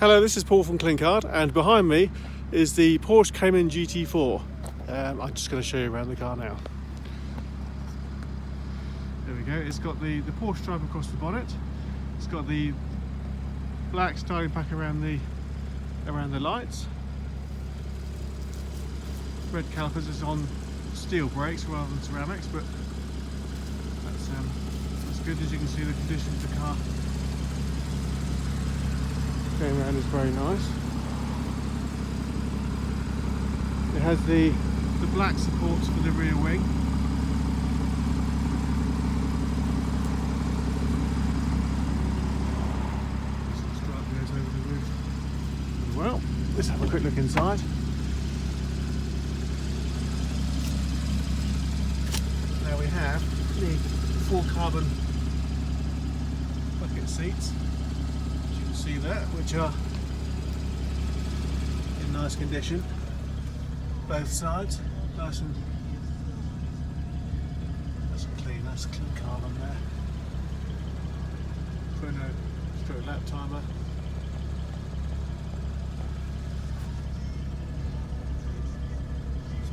Hello, this is Paul from Clinkard, and behind me is the Porsche Cayman GT4. I'm just going to show you around the car now. There we go. It's got the Porsche stripe across the bonnet. It's got the black styling pack around the lights. Red calipers is on steel brakes rather than ceramics, but that's good. As you can see, the condition of the car going around is very nice. It has the black supports for the rear wing. Some stripe goes over the roof as well. Let's have a quick look inside. Now we have the full carbon bucket seats, as you can see there, which are in nice condition. Both sides, nice and clean. That's clean carbon there. Chrono stroke lap timer.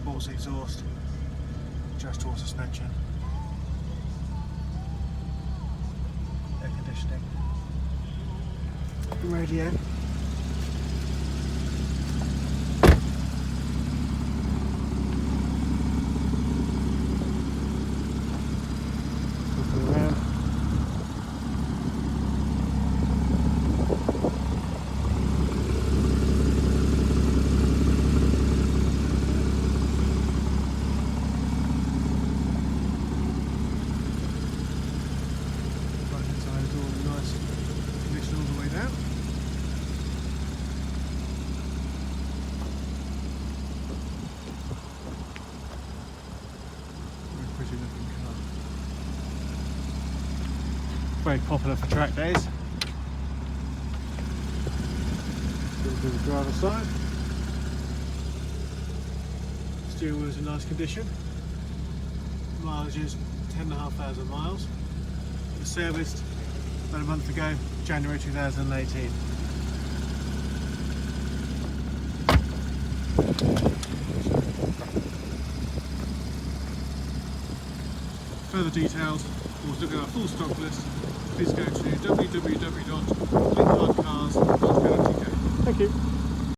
Sports exhaust. Just all suspension, air conditioning, radio. Looking around. All the way down. Very pretty looking car. Very popular for track days. Go to the driver's side. Steering wheel is in nice condition. Mileage is 10,500 miles. It was serviced about a month ago, January 2018. Further details, or look at our full stock list, please go to www.clinkardcars.co.uk. Thank you.